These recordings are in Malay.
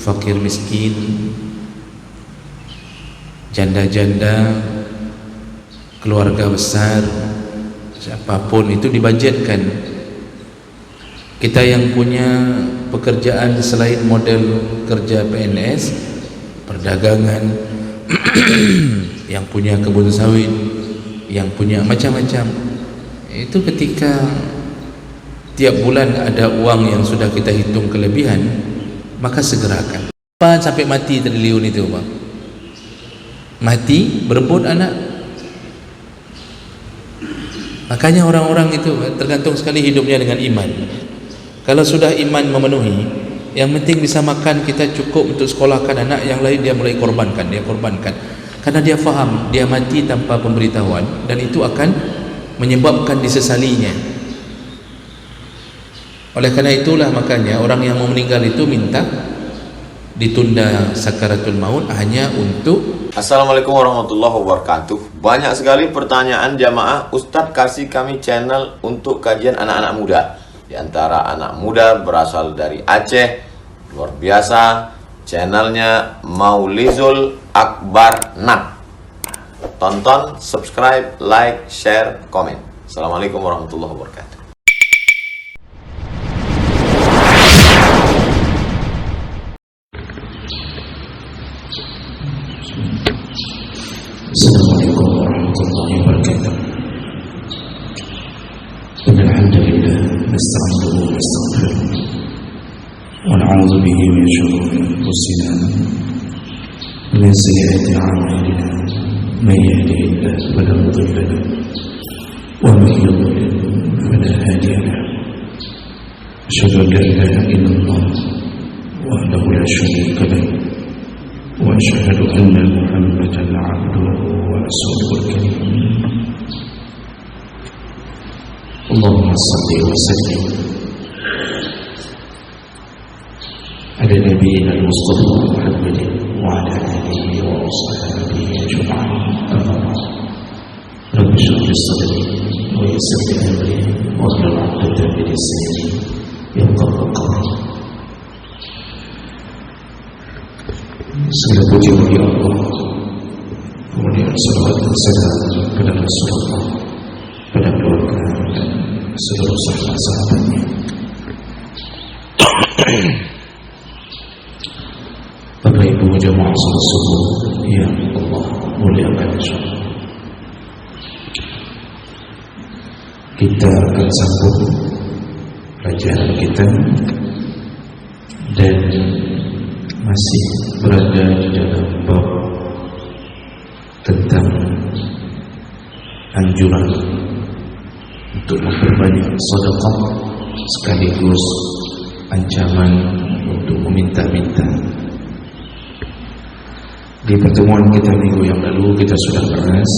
fakir miskin, janda-janda, keluarga besar, siapapun itu dibajetkan. Kita yang punya pekerjaan selain model kerja PNS, perdagangan, yang punya kebun sawit, yang punya macam-macam, itu ketika tiap bulan ada uang yang sudah kita hitung kelebihan, maka segerakan. Apa sampai mati triliun itu, Pak? Mati berebut anak. Makanya orang-orang itu tergantung sekali hidupnya dengan iman. Kalau sudah iman memenuhi, yang penting bisa makan, kita cukup untuk sekolahkan anak, yang lain dia mulai korbankan, karena dia faham dia mati tanpa pemberitahuan, dan itu akan menyebabkan disesalinya. Oleh karena itulah makanya orang yang mau meninggal itu minta ditunda sakaratul maut hanya untuk. Assalamualaikum warahmatullahi wabarakatuh. Banyak sekali pertanyaan jamaah, Ustadz kasih kami channel untuk kajian anak-anak muda. Di antara anak muda berasal dari Aceh, luar biasa, channelnya Maulizul Akbar Nak. Tonton, subscribe, like, share, komen. Assalamualaikum warahmatullahi wabarakatuh. Assalamualaikum warahmatullahi wabarakatuh. Alhamdulillah, nasta'inuhu wa nastaghfiruh wa na'udzu bihi min shururi anfusina wa min sayyiati a'malina. Man yahdihillahu fala mudilla lahu wa man yudlil fala hadiya lahu. Asyhadu an la ilaha illallah wahdahu la syarika lahu wa asyhadu anna Muhammadan 'abduhu wa rasuluhu al-karim. Allahumma salli wa sallim ala nabiyyina al-Mustafa Muhammadin wa ala alihi wa ashabihi ajma'in. Amma ba'd. Rabbi shrah li sadri wa yassir li amri wahlul 'uqdatan min lisani yafqahu qawli. Segala puji bagi Allah, kemudian salawat dan salam kepada Rasulullah, pada keluarga dan seluruh sahabat-sahabatnya. Bapak Ibu jamaah salat subuh yang Allah muliakan insyaallah, kita akan sambung pelajaran kita dan masih berada di dalam bab tentang anjuran untuk memperbanyak sedekah sekaligus ancaman untuk meminta-minta. Di pertemuan kita minggu yang lalu kita sudah bahas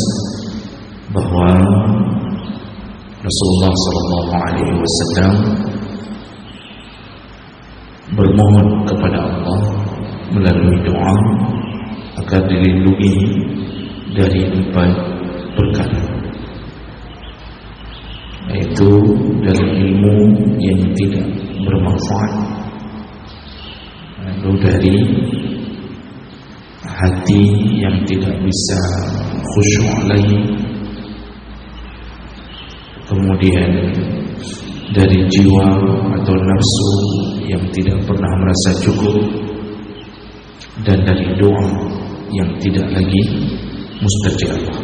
bahwa Rasulullah SAW bermohon kepada Allah melalui doa agar dilindungi dari 4 perkara, yaitu dari ilmu yang tidak bermanfaat, lalu dari hati yang tidak bisa khusyuk lagi, kemudian dari jiwa atau nafsu yang tidak pernah merasa cukup, dan dari doa yang tidak lagi mustajabah.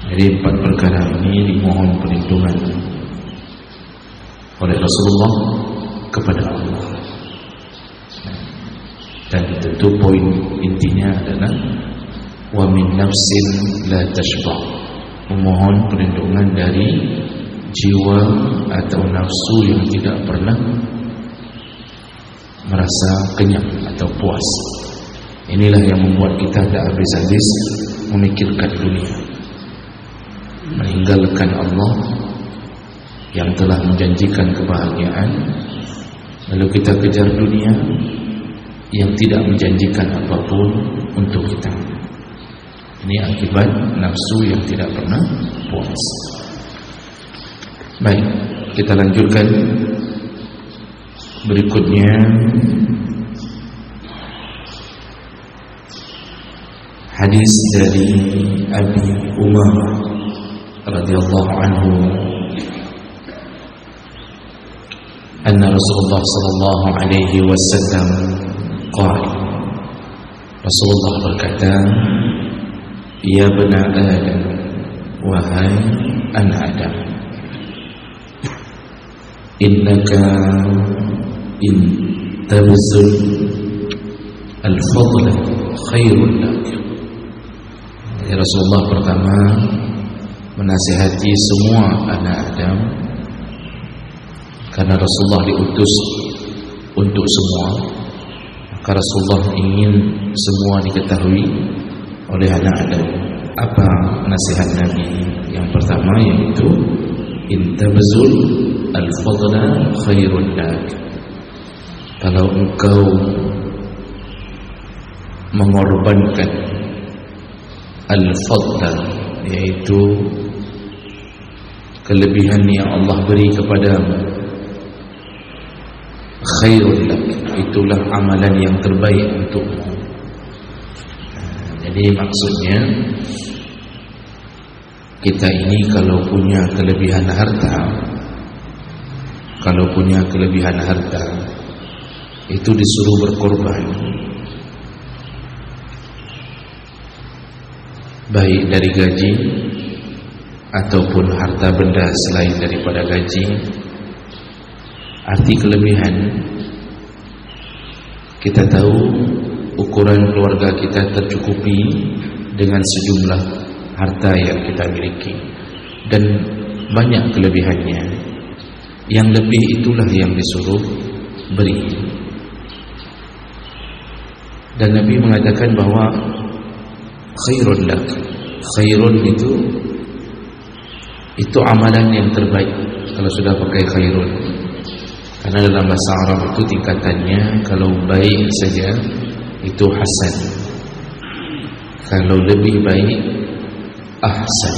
Jadi 4 perkara ini dimohon perlindungan oleh Rasulullah kepada Allah. Dan tentu poin intinya adalah wa min nafsin la tashba', memohon perlindungan dari jiwa atau nafsu yang tidak pernah merasa kenyang atau puas. Inilah yang membuat kita tak habis-habis memikirkan dunia, meninggalkan Allah yang telah menjanjikan kebahagiaan, lalu kita kejar dunia yang tidak menjanjikan apapun untuk kita. Ini akibat nafsu yang tidak pernah puas. Baik, kita lanjutkan. Berikutnya hadis dari Abi Umamah radhiyallahu anhu anna Rasulullah sallallahu alaihi wasallam qala, Rasulullah berkata, ya bani Adam, wahai anak Adam, innaka in tabzul al-fadla khairun lak. Rasulullah pertama menasihati semua anak Adam, karena Rasulullah diutus untuk semua, maka Rasulullah ingin semua diketahui oleh anak Adam. Apa nasihat Nabi? Yang pertama yaitu intabzul al-fadla khairun lak. Kalau engkau mengorbankan al-fadla, yaitu kelebihan yang Allah beri kepadamu, khairul lak, itulah amalan yang terbaik untukmu. Jadi maksudnya kita ini kalau punya kelebihan harta, itu disuruh berkorban, baik dari gaji ataupun harta benda selain daripada gaji. Arti kelebihan, kita tahu ukuran keluarga kita tercukupi dengan sejumlah harta yang kita miliki, dan banyak kelebihannya. Yang lebih itulah yang disuruh beri. Dan Nabi mengatakan bahwa khairun lak, khairun itu amalan yang terbaik kalau sudah pakai khairun. Karena dalam bahasa Arab itu tingkatannya, kalau baik saja itu hasan, kalau lebih baik ahsan,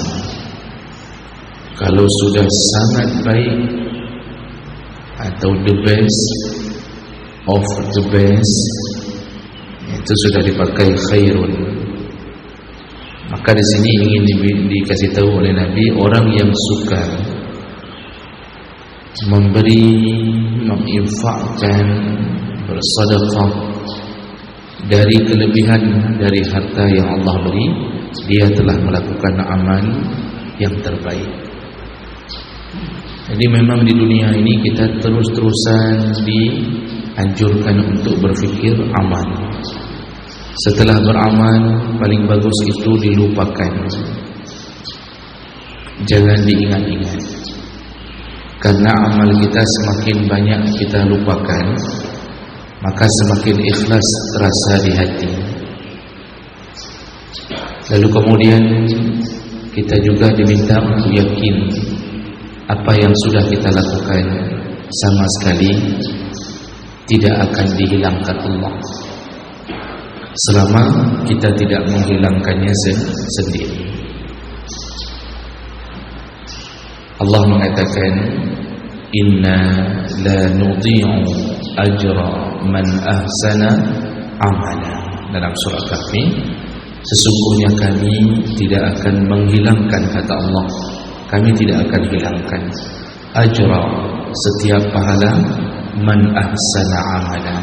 kalau sudah sangat baik atau the best of the best, itu sudah dipakai khairun. Maka di sini ingin dikasih tahu oleh Nabi, orang yang suka memberi, menginfakkan, bersedekah dari kelebihan dari harta yang Allah beri, dia telah melakukan amal yang terbaik. Jadi memang di dunia ini kita terus-terusan dianjurkan untuk berfikir amal. Setelah beramal, paling bagus itu dilupakan, jangan diingat-ingat. Karena amal kita semakin banyak kita lupakan, maka semakin ikhlas terasa di hati. Lalu kemudian kita juga diminta untuk yakin apa yang sudah kita lakukan sama sekali tidak akan dihilangkan Allah, selama kita tidak menghilangkannya sendiri. Allah mengatakan, inna la nudhi'u ajra man ahsana amala. Dalam surah Kahfi, sesungguhnya kami tidak akan menghilangkan, kata Allah, kami tidak akan hilangkan ajra, setiap pahala, man ahsana amala,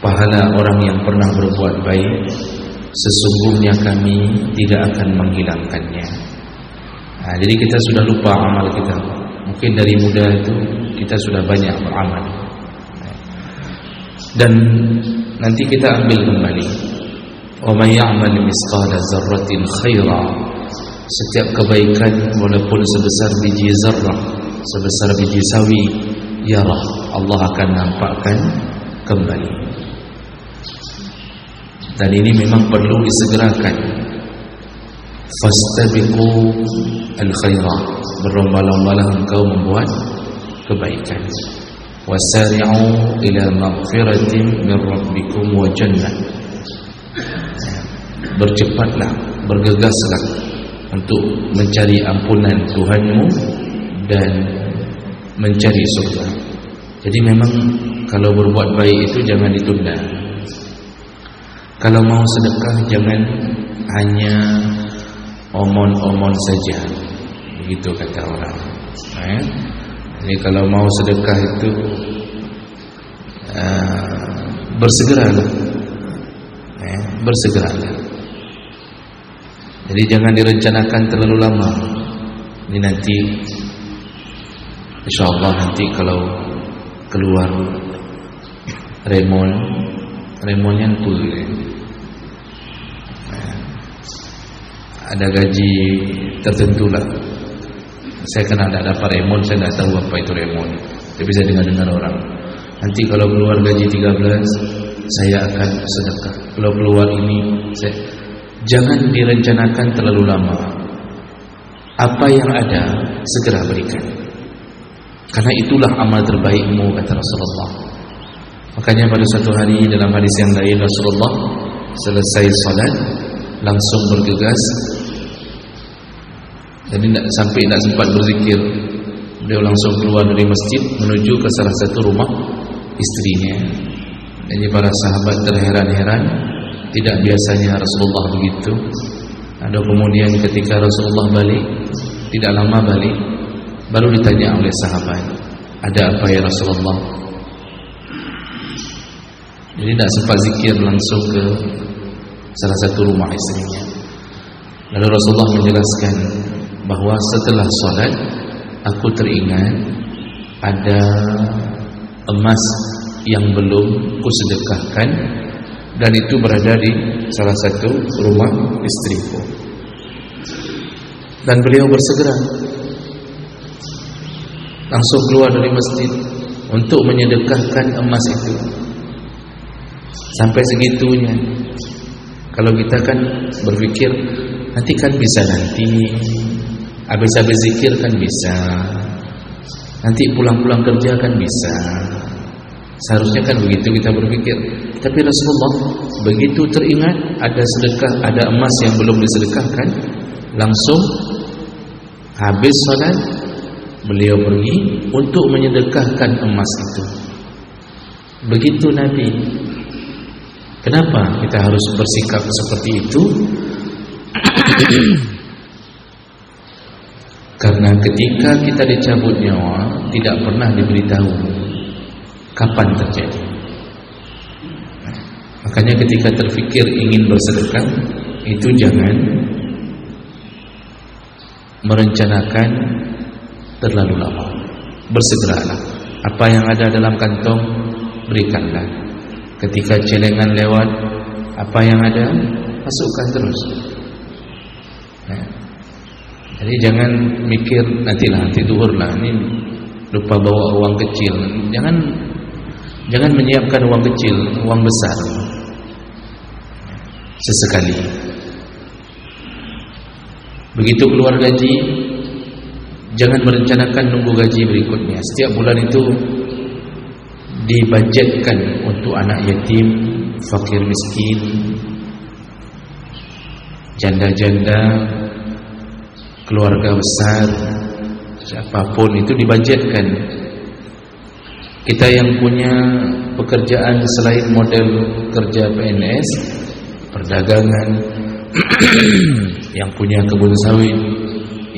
pahala orang yang pernah berbuat baik, sesungguhnya kami tidak akan menghilangkannya. Jadi kita sudah lupa amal kita. Mungkin dari muda itu kita sudah banyak beramal, dan nanti kita ambil kembali. Wa may ya'mal misqala dzarratin khaira, setiap kebaikan walaupun sebesar biji zarrah, sebesar biji sawi, yarah, Allah akan nampakkan kembali. Dan ini memang perlu disegerakan. Fastabiqu al-khairat, berlomba-lombalah engkau membuat kebaikan. Wasari'u ila maghfiratin min rabbikum wa jannah, bercepatlah, bergegaslah untuk mencari ampunan Tuhanmu dan mencari surga. Jadi memang kalau berbuat baik itu jangan ditunda. Kalau mau sedekah jangan hanya omon-omon saja, begitu kata orang. Jadi kalau mau sedekah itu bersegeralah, bersegeralah. Jadi jangan direncanakan terlalu lama. Ini nanti insyaallah nanti kalau keluar remonnya full, ada gaji tertentu lah. Saya kan ada dapat remon, saya tidak tahu apa itu remon, tapi saya dengar orang. Nanti kalau keluar gaji 13 saya akan sedekah. Kalau keluar ini jangan direncanakan terlalu lama. Apa yang ada segera berikan, karena itulah amal terbaikmu, kata Rasulullah. Makanya pada suatu hari dalam hadis yang lain, Rasulullah selesai salat langsung bergegas. Jadi sampai tidak sempat berzikir, beliau langsung keluar dari masjid menuju ke salah satu rumah istrinya. Jadi para sahabat terheran-heran, tidak biasanya Rasulullah begitu. Ada kemudian ketika Rasulullah balik, tidak lama balik, baru ditanya oleh sahabat, ada apa ya Rasulullah? Jadi tidak sempat zikir, langsung ke salah satu rumah istrinya. Lalu Rasulullah menjelaskan bahwa setelah sholat aku teringat ada emas yang belum kusedekahkan, dan itu berada di salah satu rumah istriku. Dan beliau bersegera langsung keluar dari masjid untuk menyedekahkan emas itu. Sampai segitunya. Kalau kita kan berpikir nanti kan bisa, nanti habis-habis zikir kan bisa, nanti pulang-pulang kerja kan bisa. Seharusnya kan begitu kita berpikir. Tapi Rasulullah begitu teringat ada sedekah, ada emas yang belum disedekahkan, langsung habis salat beliau pergi untuk menyedekahkan emas itu. Begitu Nabi. Kenapa kita harus bersikap seperti itu? Karena ketika kita dicabut nyawa, tidak pernah diberitahu kapan terjadi. Makanya ketika terfikir ingin bersedekah, itu jangan merencanakan terlalu lama. Bersegeralah. Apa yang ada dalam kantong, berikanlah. Ketika celengan lewat, apa yang ada, masukkan terus. Jadi jangan mikir nanti duhur lah, ini lupa bawa uang kecil. Jangan menyiapkan uang kecil, uang besar sesekali. Begitu keluar gaji, jangan merencanakan nunggu gaji berikutnya. Setiap bulan itu dibudgetkan untuk anak yatim, fakir miskin, janda-janda, keluarga besar, siapapun itu dibudgetkan. Kita yang punya pekerjaan selain model kerja PNS, perdagangan, yang punya kebun sawit,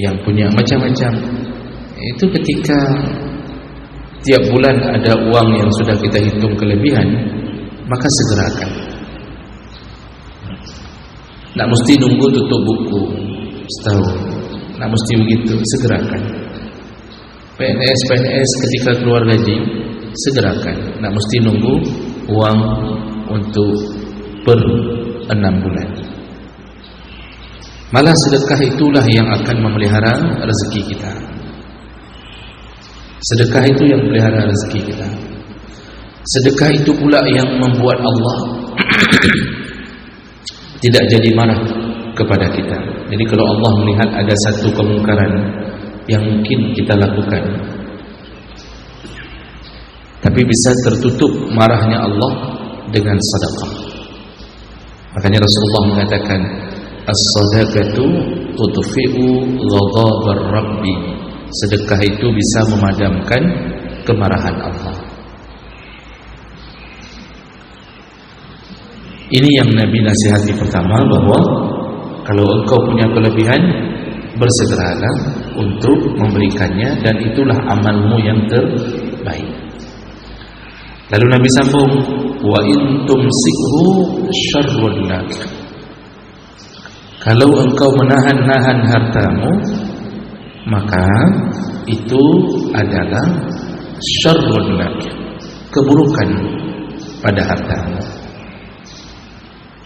yang punya macam-macam, itu ketika tiap bulan ada uang yang sudah kita hitung kelebihan, maka segerakan. Tak mesti nunggu tutup buku setahun, tak mesti begitu, segerakan. PNS ketika keluar gaji, segerakan. Tak mesti nunggu uang untuk per 6 bulan. Malah sedekah itulah yang akan memelihara rezeki kita. Sedekah itu yang memelihara rezeki kita. Sedekah itu pula yang membuat Allah tidak jadi marah kepada kita. Jadi kalau Allah melihat ada satu kemungkaran yang mungkin kita lakukan, tapi bisa tertutup marahnya Allah dengan sedekah. Makanya Rasulullah mengatakan, as-sadaqatu tudfi'u ghadabar rabbi. Sedekah itu bisa memadamkan kemarahan Allah. Ini yang Nabi nasihati pertama, bahwa Kalau engkau punya kelebihan, bersegeralah untuk memberikannya, dan itulah amalmu yang terbaik. Lalu Nabi sambung, wa in tumsikhu syarrun lak. Kalau engkau menahan-nahan hartamu, maka itu adalah syarrun lak, keburukan pada hartamu.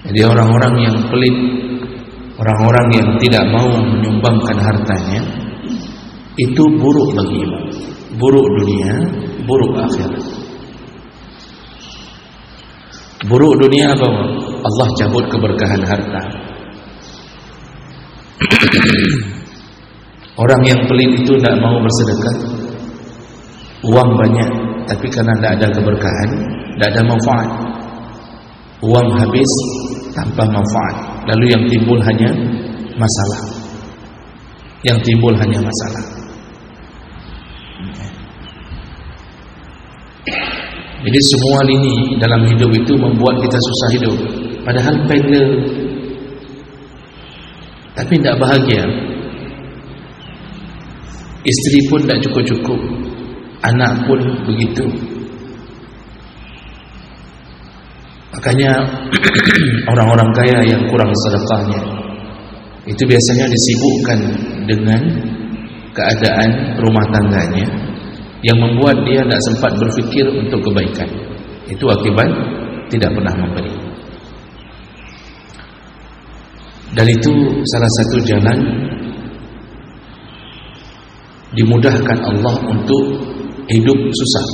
Jadi orang-orang yang pelit, orang-orang yang tidak mau menyumbangkan hartanya, itu buruk bagimu, buruk dunia, buruk akhirat. Buruk dunia apa? Allah cabut keberkahan harta. Orang yang pelit itu tidak mau bersedekah, uang banyak, tapi karena tidak ada keberkahan, tidak ada manfaat. Uang habis tanpa manfaat, lalu yang timbul hanya masalah. Yang timbul hanya masalah. Jadi semua lini dalam hidup itu membuat kita susah hidup, padahal pedal, tapi tidak bahagia. Isteri pun tidak cukup-cukup, anak pun begitu. Makanya orang-orang kaya yang kurang sedekahnya itu biasanya disibukkan dengan keadaan rumah tangganya, yang membuat dia tidak sempat berfikir untuk kebaikan. Itu akibat tidak pernah memberi. Dan itu salah satu jalan dimudahkan Allah untuk hidup susah.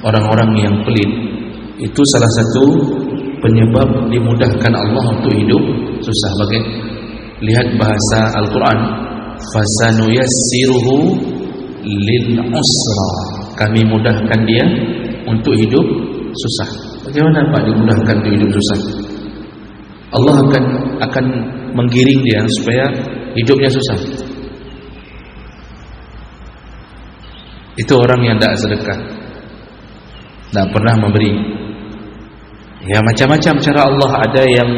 Orang-orang yang pelit itu salah satu penyebab dimudahkan Allah untuk hidup susah. Lihat bahasa Al-Quran, fasanuyassiruhu lil usra, kami mudahkan dia untuk hidup susah. Bagaimana Pak dimudahkan untuk hidup susah? Allah akan menggiring dia supaya hidupnya susah. Itu orang yang tidak sedekah, tidak pernah memberi. Ya, macam-macam cara Allah. Ada yang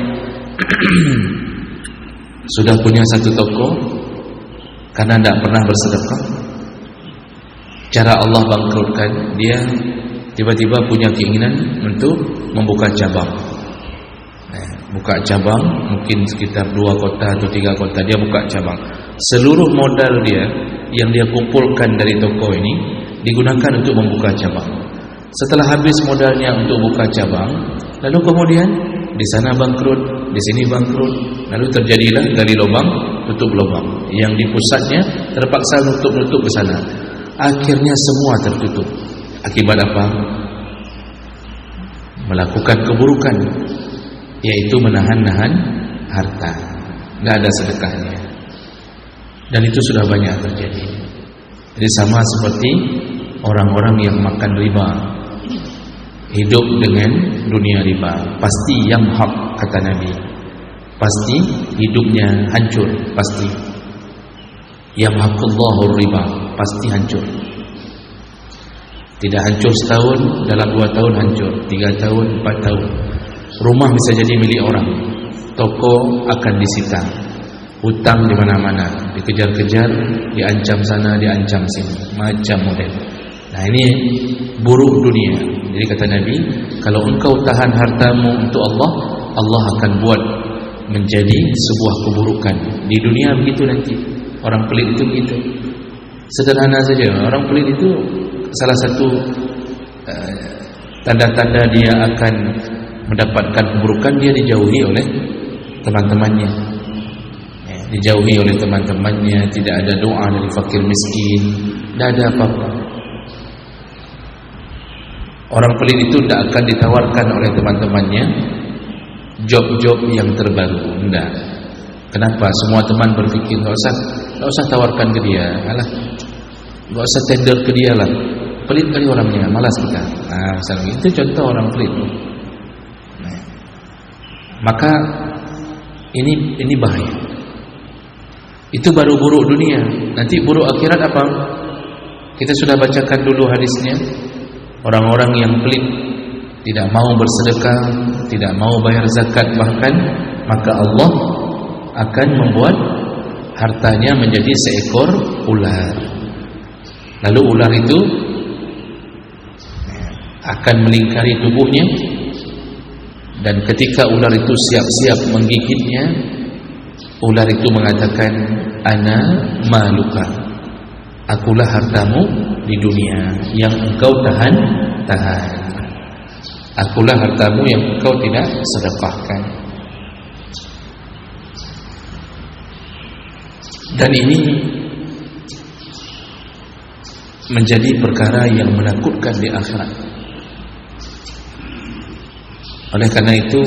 sudah punya satu toko karena tidak pernah bersedekah, cara Allah bangkrutkan dia. Tiba-tiba punya keinginan untuk membuka cabang. Buka cabang, mungkin sekitar 2 kota atau 3 kota, dia buka cabang. Seluruh modal dia yang dia kumpulkan dari toko ini digunakan untuk membuka cabang. Setelah habis modalnya untuk buka cabang, lalu kemudian di sana bangkrut, di sini bangkrut, lalu terjadilah gali lubang, tutup lubang. Yang di pusatnya terpaksa nutup ke sana. Akhirnya semua tertutup. Akibat apa? Melakukan keburukan, yaitu menahan-nahan harta. Tidak ada sedekahnya. Dan itu sudah banyak terjadi. Jadi sama seperti orang-orang yang makan riba, hidup dengan dunia riba, pasti yang hak, kata Nabi, pasti hidupnya hancur. Pasti yamhaqullahu riba, pasti hancur. Tidak hancur setahun, dalam 2 tahun hancur, 3 tahun, 4 tahun. Rumah bisa jadi milik orang, toko akan disita, hutang di mana-mana, dikejar-kejar, diancam sana, diancam sini, macam model. Nah, ini buruk dunia. Jadi kata Nabi, kalau engkau tahan hartamu untuk Allah, Allah akan buat menjadi sebuah keburukan di dunia. Begitu nanti orang pelit itu begitu. Sederhana saja, orang pelit itu salah satu tanda-tanda dia akan mendapatkan keburukan, dia dijauhi oleh teman-temannya. Dijauhi oleh teman-temannya, tidak ada doa dari fakir miskin, tidak ada apa-apa. Orang pelit itu tidak akan ditawarkan oleh teman-temannya job-job yang terbaru. Tidak. Kenapa? Semua teman berpikir, tak usah tawarkan ke dia, alah, tak usah tender ke dia lah, pelit kali orangnya, malas kita. Nah, misalnya itu contoh orang pelit. Nah, maka ini bahaya. Itu baru buruk dunia. Nanti buruk akhirat apa? Kita sudah bacakan dulu hadisnya. Orang-orang yang pelit, tidak mau bersedekah, tidak mau bayar zakat bahkan, maka Allah akan membuat hartanya menjadi seekor ular. Lalu ular itu akan melingkari tubuhnya, dan ketika ular itu siap-siap menggigitnya, ular itu mengatakan, ana maluka, akulah hartamu di dunia yang engkau tahan. Akulah hartamu yang engkau tidak sedekahkan. Dan ini menjadi perkara yang menakutkan di akhirat. Oleh karena itu,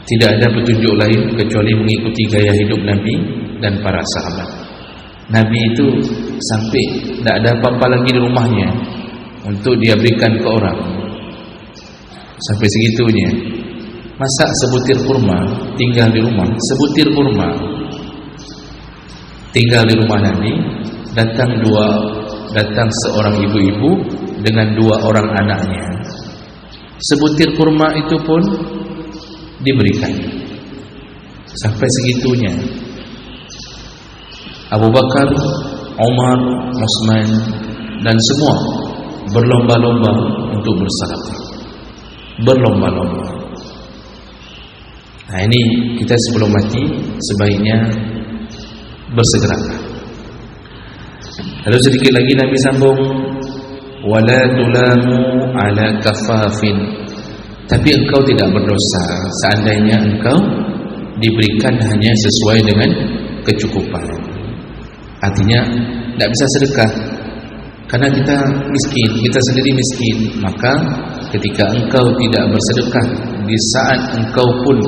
tidak ada petunjuk lain kecuali mengikuti gaya hidup Nabi dan para sahabat. Nabi itu sampai tidak ada apa-apa lagi di rumahnya untuk dia berikan ke orang. Sampai segitunya. Masak sebutir kurma, tinggal di rumah. Sebutir kurma tinggal di rumah Nabi. Datang seorang ibu-ibu dengan 2 orang anaknya. Sebutir kurma itu pun diberikan. Sampai segitunya. Abu Bakar, Umar, Utsman dan semua berlomba-lomba untuk bersedekah. Berlomba-lomba. Nah, ini kita sebelum mati sebaiknya bersegera. Lalu sedikit lagi Nabi sambung, wala tulamu ala kafafin. Tapi engkau tidak berdosa seandainya engkau diberikan hanya sesuai dengan kecukupan. Artinya tidak bisa sedekah karena kita miskin, kita sendiri miskin. Maka ketika engkau tidak bersedekah di saat engkau pun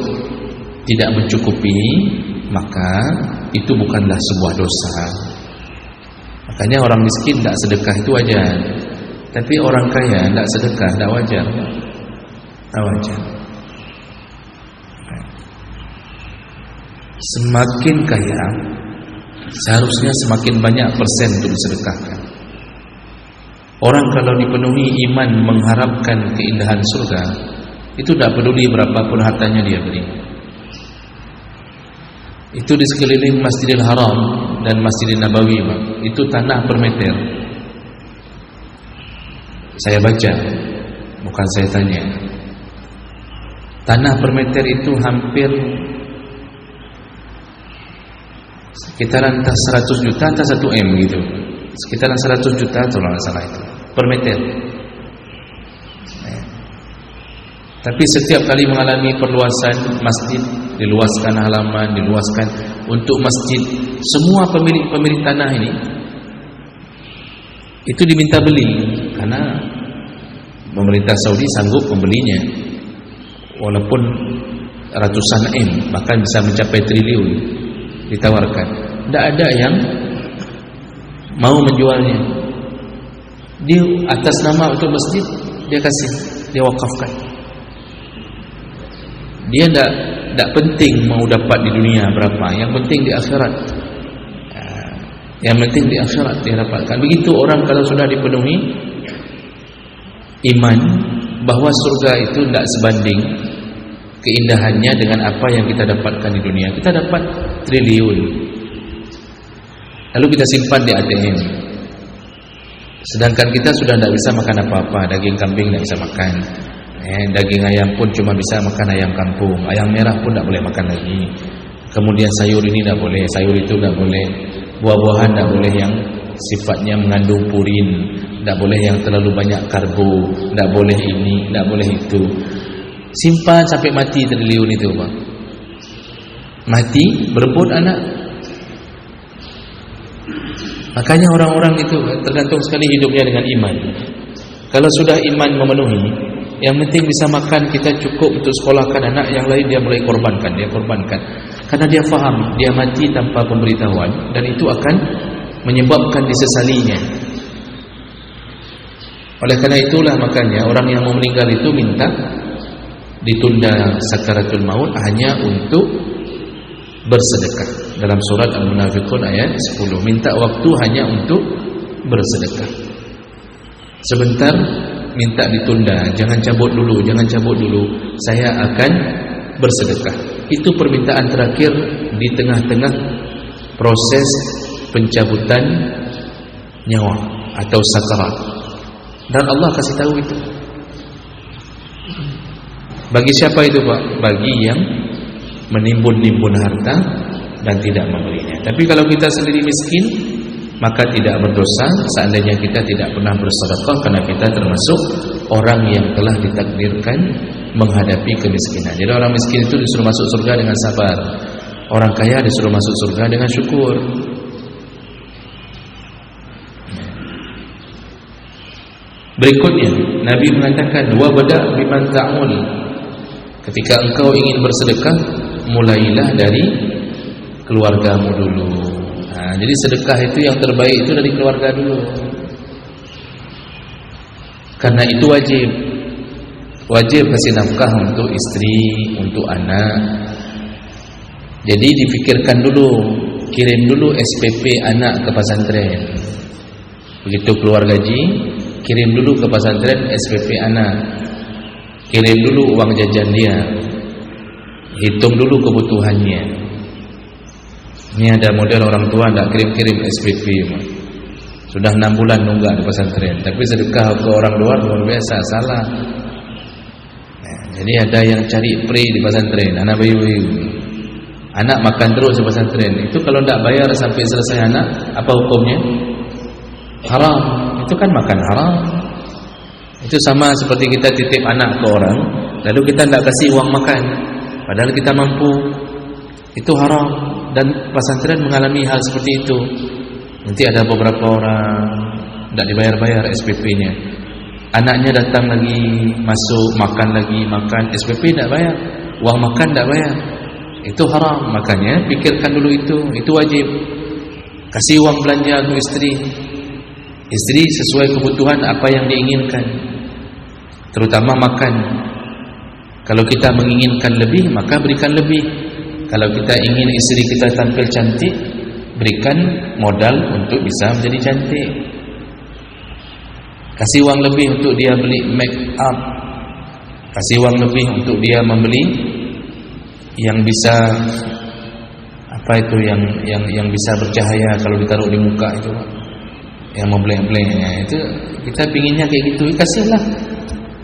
tidak mencukupi, maka itu bukanlah sebuah dosa. Makanya orang miskin tidak sedekah itu wajar. Tapi orang kaya tidak sedekah tidak wajar. Tidak wajar. Semakin kaya, seharusnya semakin banyak persen untuk disedekahkan. Orang kalau dipenuhi iman mengharapkan keindahan surga, itu tidak peduli berapapun hartanya dia beri. Itu di sekeliling Masjidil Haram dan Masjidil Nabawi, itu tanah per meter. Saya baca, bukan saya tanya. Tanah per meter itu hampir sekitaran 100 juta atau 1 M gitu. Sekitaran 100 juta kalau tidak salah itu per meter. Tapi setiap kali mengalami perluasan masjid, diluaskan halaman, diluaskan untuk masjid, semua pemilik tanah ini itu diminta beli karena pemerintah Saudi sanggup membelinya walaupun ratusan M, bahkan bisa mencapai triliun ditawarkan. Tidak ada yang mau menjualnya. Dia atas nama untuk masjid dia kasih, dia wakafkan. Dia tidak penting mau dapat di dunia berapa, yang penting di akhirat. Yang penting di akhirat dia dapatkan. Begitu orang kalau sudah dipenuhi iman bahwa surga itu tidak sebanding keindahannya dengan apa yang kita dapatkan di dunia. Kita dapat triliun, lalu kita simpan di ATM. Sedangkan kita sudah tidak bisa makan apa-apa. Daging kambing tidak bisa makan. Daging ayam pun cuma bisa makan ayam kampung. Ayam merah pun tidak boleh makan lagi. Kemudian sayur ini tidak boleh, sayur itu tidak boleh. Buah-buahan tidak boleh yang sifatnya mengandung purin, tidak boleh yang terlalu banyak karbo, tidak boleh ini, tidak boleh itu. Simpan sampai mati triliun itu, Bang. Mati berebut anak. Makanya orang-orang itu tergantung sekali hidupnya dengan iman. Kalau sudah iman memenuhi, yang penting bisa makan, kita cukup untuk sekolahkan anak, yang lain dia mulai korbankan, dia korbankan. Karena dia faham, dia mati tanpa pemberitahuan, dan itu akan menyebabkan disesalinya. Oleh karena itulah makanya orang yang mau meninggal itu minta ditunda sakaratul maut hanya untuk bersedekah. Dalam surat Al-Munafiqun ayat 10, minta waktu hanya untuk bersedekah. Sebentar minta ditunda, jangan cabut dulu, saya akan bersedekah. Itu permintaan terakhir di tengah-tengah proses pencabutan nyawa atau sakarat. Dan Allah kasih tahu itu. Bagi siapa itu, Pak? Bagi yang menimbun-nimbun harta dan tidak memberinya. Tapi kalau kita sendiri miskin, maka tidak berdosa seandainya kita tidak pernah bersedekah, karena kita termasuk orang yang telah ditakdirkan menghadapi kemiskinan. Jadi orang miskin itu disuruh masuk surga dengan sabar, orang kaya disuruh masuk surga dengan syukur. Berikutnya Nabi mengatakan, wa bada' biman ta'ul. Ketika engkau ingin bersedekah, mulailah dari keluargamu dulu. Jadi sedekah itu yang terbaik itu dari keluarga dulu, karena itu wajib kasih nafkah untuk istri, untuk anak. Jadi difikirkan dulu, kirim dulu SPP anak ke pesantren. Begitu keluar gaji, kirim dulu ke pesantren SPP anak, kirim dulu uang jajan dia, hitung dulu kebutuhannya. Ini ada model orang tua tidak kirim-kirim SPP, sudah 6 bulan nunggak di pesantren, tapi sedekah ke orang luar luar biasa, salah. Jadi ada yang cari free di pesantren, anak bayi-bayi, anak makan terus di pesantren. Itu kalau tidak bayar sampai selesai anak, apa hukumnya? Haram. Itu kan makan haram. Itu sama seperti kita titip anak ke orang, lalu kita tidak kasih uang makan, padahal kita mampu. Itu haram. Dan pesantren mengalami hal seperti itu. Nanti ada beberapa orang tidak dibayar-bayar SPP-nya, anaknya datang lagi, masuk, makan lagi, makan, SPP tidak bayar, uang makan tidak bayar. Itu haram. Makanya pikirkan dulu itu wajib. Kasih uang belanja untuk istri sesuai kebutuhan apa yang diinginkan, terutama makan. Kalau kita menginginkan lebih, maka berikan lebih. Kalau kita ingin istri kita tampil cantik, berikan modal untuk bisa menjadi cantik. Kasih uang lebih untuk dia beli make up, kasih uang lebih untuk dia membeli yang bisa apa itu, yang bisa bercahaya kalau ditaruh di muka itu, yang membleng-bleng. Itu kita pinginnya kayak gitu, kasihlah.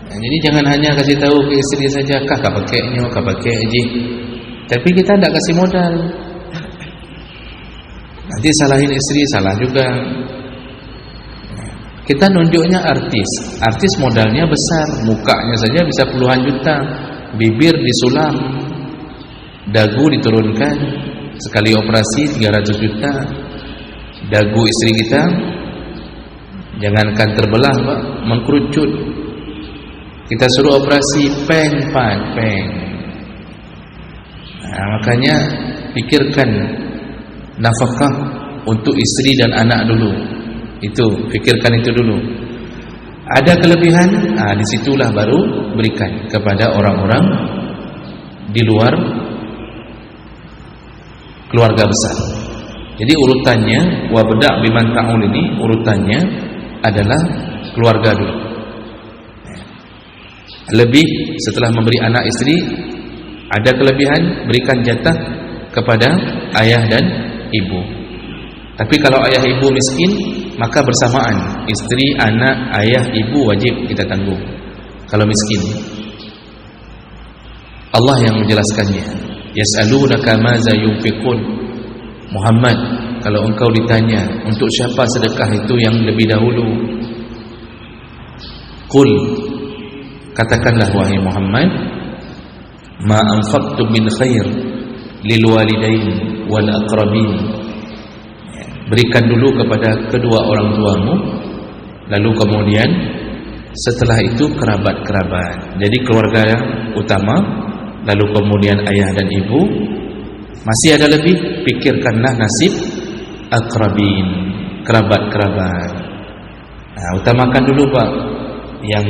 Jadi jangan hanya kasih tahu ke istri saja, kah pakainya, kah pakai aja, tapi kita tidak kasih modal. Nanti salahin istri, salah juga. Kita nunjuknya artis modalnya besar, mukanya saja bisa puluhan juta, bibir disulam, dagu diturunkan, sekali operasi 300 juta. Dagu istri kita jangankan terbelah, Pak, mengkerucut. Kita suruh operasi peng. Makanya pikirkan nafkah untuk istri dan anak dulu. Itu pikirkan itu dulu. Ada kelebihan, disitulah baru berikan kepada orang-orang di luar keluarga besar. Jadi urutannya wabda' biman ta'ul ini urutannya adalah keluarga dulu. Lebih setelah memberi anak istri, ada kelebihan, berikan jatah kepada ayah dan ibu. Tapi kalau ayah ibu miskin, maka bersamaan istri, anak, ayah, ibu wajib kita tanggung kalau miskin. Allah yang menjelaskannya. Yas'alunaka maza yunfiqun. Muhammad, kalau engkau ditanya untuk siapa sedekah itu yang lebih dahulu, qul, katakanlah wahai Muhammad, ma anfaqtum min khair lil walidain wal aqrabin. Berikan dulu kepada kedua orang tuamu, lalu kemudian setelah itu kerabat-kerabat. Jadi keluarga yang utama, lalu kemudian ayah dan ibu. Masih ada lebih, pikirkanlah nasib aqrabin, kerabat-kerabat. Utamakan dulu, Pak, yang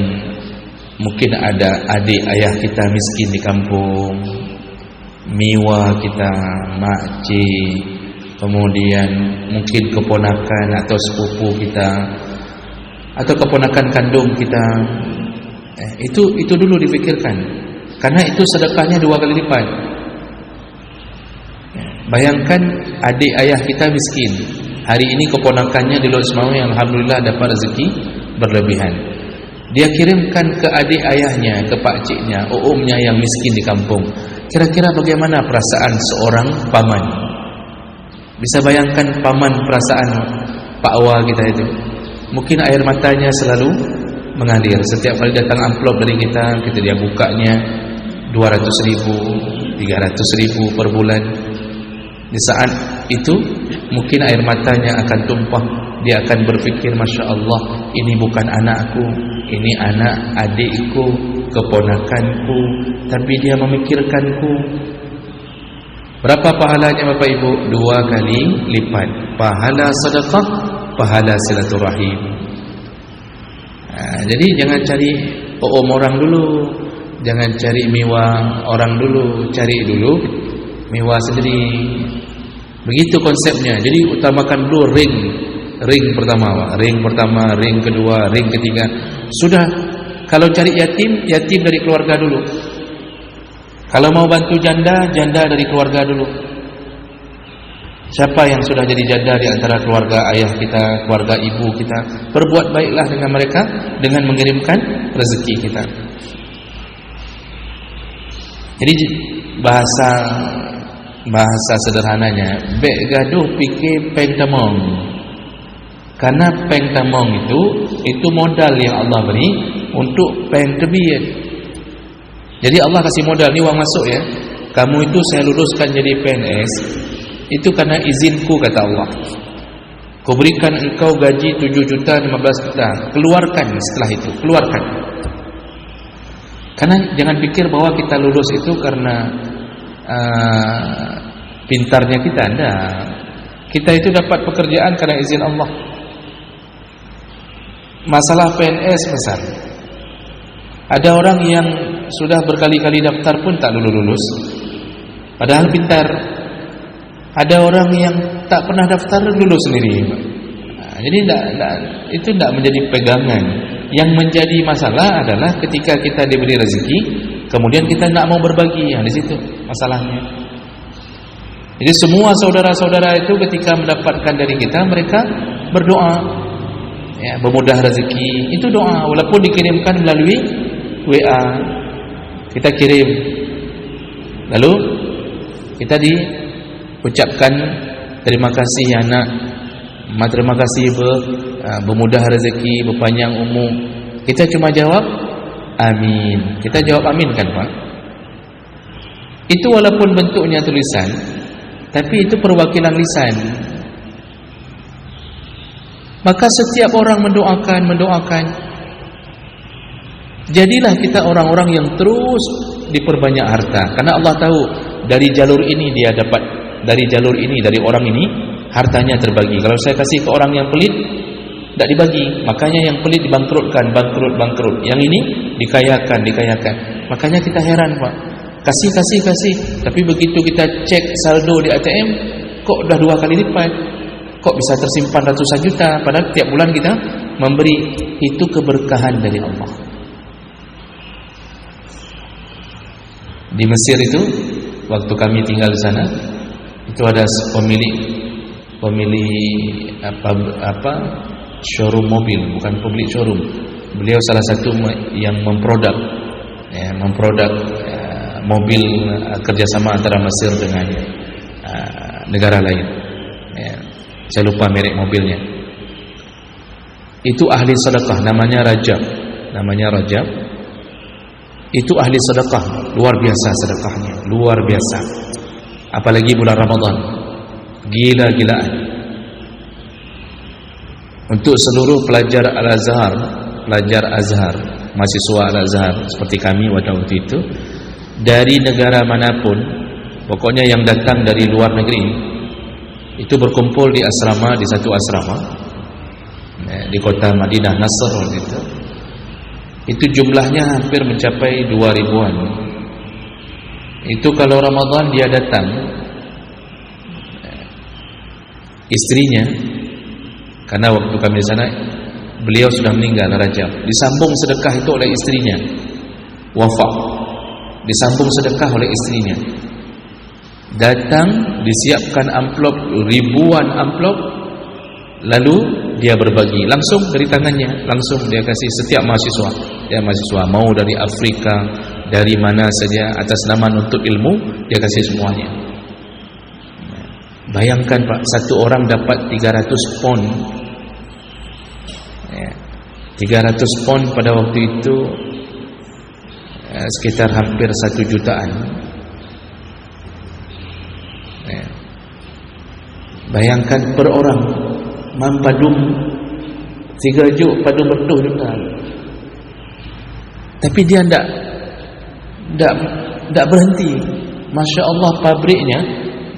mungkin ada adik ayah kita miskin di kampung, miwa kita, makcik, kemudian mungkin keponakan atau sepupu kita, atau keponakan kandung kita. Itu dulu dipikirkan, karena itu sedekahnya 2 kali lipat. Bayangkan adik ayah kita miskin, hari ini keponakannya di luar Semawi alhamdulillah dapat rezeki berlebihan. Dia kirimkan ke adik ayahnya, ke pakciknya, umnya yang miskin di kampung. Kira-kira bagaimana perasaan seorang paman? Bisa bayangkan paman perasaan Pak Awa kita itu. Mungkin air matanya selalu mengalir. Setiap kali datang amplop dari kita dia bukanya 200.000, 300.000 per bulan. Di saat itu mungkin air matanya akan tumpah. Dia akan berpikir, Masya Allah, ini bukan anakku, ini anak adikku, keponakanku, tapi dia memikirkanku. Berapa pahalanya Bapak Ibu? 2 kali lipat. Pahala sedekah, pahala silaturahim. Jadi jangan cari orang dulu, jangan cari mewah orang dulu, cari dulu mewah sendiri. Begitu konsepnya. Jadi utamakan dulu ring pertama, ring kedua, ring ketiga. Sudah, kalau cari yatim dari keluarga dulu. Kalau mau bantu janda dari keluarga dulu. Siapa yang sudah jadi janda di antara keluarga ayah kita, keluarga ibu kita, berbuat baiklah dengan mereka dengan mengirimkan rezeki kita. Jadi bahasa sederhananya, bek gaduh pikir peng temong. Karena peng temong itu modal yang Allah beri untuk peng tebiat. Jadi Allah kasih modal, ni uang masuk ya. Kamu itu saya luluskan jadi PNS, itu karena izinku kata Allah. Kau berikan engkau gaji 7 juta, 15 juta. Keluarkan setelah itu, keluarkan. Karena jangan pikir bahwa kita lulus itu karena pintarnya kita. Enggak. Kita itu dapat pekerjaan karena izin Allah. Masalah PNS besar. Ada orang yang sudah berkali-kali daftar pun tak lulus, padahal pintar. Ada orang yang tak pernah daftar lulus sendiri. Jadi itu tidak menjadi pegangan. Yang menjadi masalah adalah ketika kita diberi rezeki, kemudian kita tidak mau berbagi. Di situ masalahnya. Jadi semua saudara-saudara itu ketika mendapatkan dari kita, mereka berdoa, ya, bermudah rezeki. Itu doa, walaupun dikirimkan melalui WA, kita kirim, lalu kita diucapkan terima kasih ya nak, terima kasih bermudah rezeki, berpanjang umur. Kita cuma jawab amin. Kita jawab amin kan Pak? Itu walaupun bentuknya tulisan, tapi itu perwakilan lisan. Maka setiap orang mendoakan. Jadilah kita orang-orang yang terus diperbanyak harta. Karena Allah tahu dari jalur ini dia dapat, dari jalur ini, dari orang ini hartanya terbagi. Kalau saya kasih ke orang yang pelit, tidak dibagi. Makanya yang pelit dibangkrutkan, bangkrut. Yang ini dikayakan. Makanya kita heran Pak. Kasih. Tapi begitu kita cek saldo di ATM, kok udah 2 kali lipat. Kok bisa tersimpan ratusan juta, padahal tiap bulan kita memberi. Itu keberkahan dari Allah. Di Mesir itu, waktu kami tinggal di sana, itu ada pemilik showroom mobil, bukan pemilik showroom. Beliau salah satu yang memproduk mobil, kerjasama antara Mesir dengan negara lain. Saya lupa merek mobilnya. Itu ahli sedekah, namanya Rajab. Itu ahli sedekah, luar biasa sedekahnya, luar biasa. Apalagi bulan Ramadan, gila-gilaan. Untuk seluruh pelajar Al-Azhar, mahasiswa Al-Azhar seperti kami waktu itu, dari negara manapun, pokoknya yang datang dari luar negeri, itu berkumpul di asrama, di satu asrama di kota Madinah Nasr gitu. Itu jumlahnya hampir mencapai 2000-an. Itu kalau Ramadan dia datang, istrinya, karena waktu kami di sana beliau sudah meninggal Rajab, disambung sedekah itu oleh istrinya, wafat, disambung sedekah oleh istrinya, datang disiapkan amplop, ribuan amplop, lalu dia berbagi langsung dari tangannya, langsung dia kasih setiap mahasiswa. Dia mahasiswa mau dari Afrika, dari mana saja, atas nama nuntut ilmu, dia kasih semuanya. Bayangkan Pak, satu orang dapat 300 pon. 300 pon pada waktu itu sekitar hampir 1 jutaan. Bayangkan per orang mampadum 3 juk padu berduh juga. Tapi dia tidak berhenti. Masya Allah, pabriknya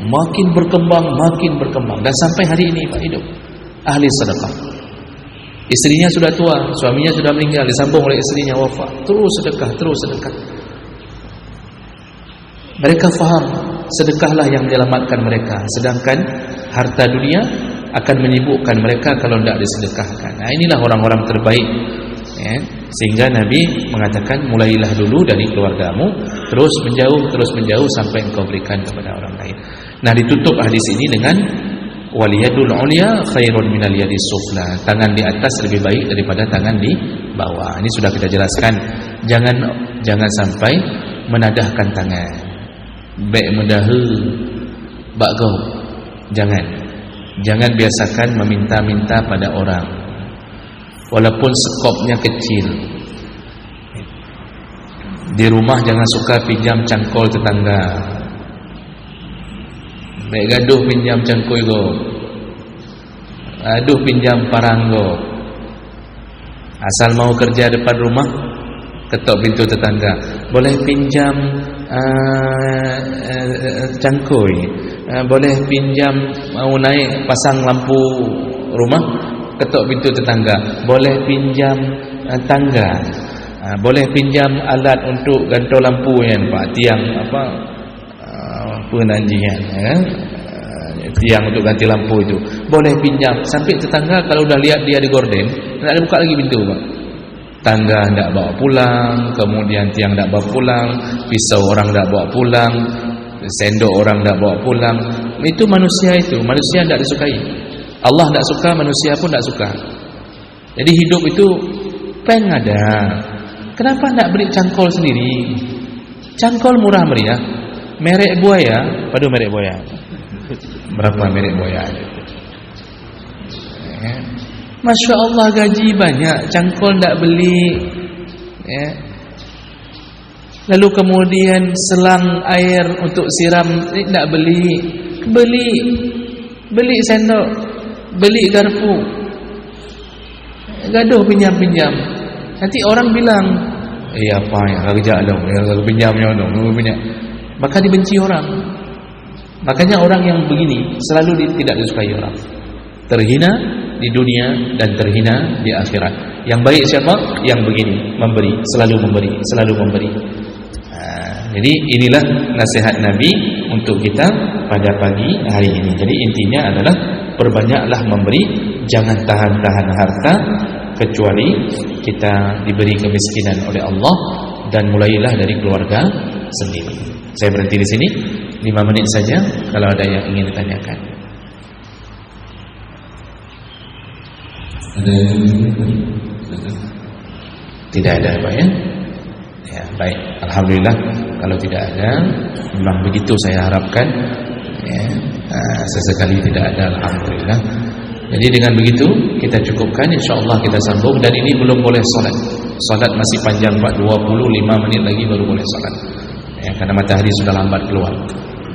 makin berkembang, dan sampai hari ini Pak hidup ahli sedekah. Istrinya sudah tua, suaminya sudah meninggal, disambung oleh istrinya wafat, terus sedekah. Mereka faham sedekahlah yang menyelamatkan mereka, sedangkan harta dunia akan menyibukkan mereka kalau tidak disedekahkan. Nah, inilah orang-orang terbaik, ya. Sehingga Nabi mengatakan, mulailah dulu dari keluargamu, terus menjauh sampai engkau berikan kepada orang lain. Nah, ditutup hadis ini dengan waliyadul ulya khairun minal yadis sufla. Tangan di atas lebih baik daripada tangan di bawah. Ini sudah kita jelaskan. Jangan sampai menadahkan tangan. Baik medahu bak kau. Jangan biasakan meminta-minta pada orang, walaupun skopnya kecil. Di rumah jangan suka pinjam cangkol tetangga. Baik gaduh pinjam cangkul go, aduh pinjam parang go. Asal mau kerja depan rumah, ketok pintu tetangga, boleh pinjam cangkul, boleh pinjam, mau naik pasang lampu rumah, ketok pintu tetangga, boleh pinjam tangga, boleh pinjam alat untuk gantol lampu yang Pak, tiang penanjian, tiang untuk ganti lampu itu boleh pinjam. Sampai tetangga kalau dah lihat dia di gorden, tak ada buka lagi pintu Pak. Tangga tidak bawa pulang, kemudian tiang tidak bawa pulang, pisau orang tidak bawa pulang, sendok orang tidak bawa pulang. Itu manusia tidak disukai. Allah tidak suka, manusia pun tidak suka. Jadi hidup itu peng ada. Kenapa tidak beli cangkol sendiri? Cangkol murah meriah. Merek buaya, merek buaya. Berapa merek buaya? Masya Allah, gaji banyak, cangkol tidak beli. Lalu kemudian selang air untuk siram tidak beli. Beli sendok, beli garpu. Gaduh pinjam. Nanti orang bilang, apa yang kerja dong, pinjamnya dong, pinjam. Maka dibenci orang. Makanya orang yang begini selalu tidak disukai orang. Terhina di dunia dan terhina di akhirat. Yang baik siapa? Yang begini, memberi, selalu memberi. Jadi inilah nasihat Nabi untuk kita pada pagi hari ini. Jadi intinya adalah perbanyaklah memberi, jangan tahan-tahan harta kecuali kita diberi kemiskinan oleh Allah, dan mulailah dari keluarga sendiri. Saya berhenti di sini 5 menit saja kalau ada yang ingin ditanyakan. Ada yang ingin? Tidak ada Pak ya? Ya, baik. Alhamdulillah kalau tidak ada, memang begitu saya harapkan ya. Sesekali tidak ada, alhamdulillah. Jadi dengan begitu kita cukupkan, insyaallah kita sambung. Dan ini belum boleh salat. Salat masih panjang Pak, 25 menit lagi baru boleh salat. Ya, karena matahari sudah lambat keluar.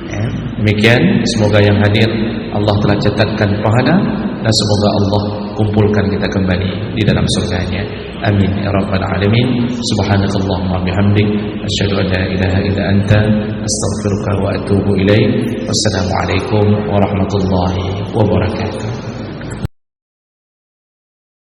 Ya, demikian, semoga yang hadir Allah telah catatkan pahala, dan semoga Allah kumpulkan kita kembali di dalam surganya. Amin ya rabbal alamin. Subhanakallahumma bihamdik, asyhadu an la ilaha illa anta, astaghfiruka wa atubu ilaik. Wassalamualaikum warahmatullahi wabarakatuh.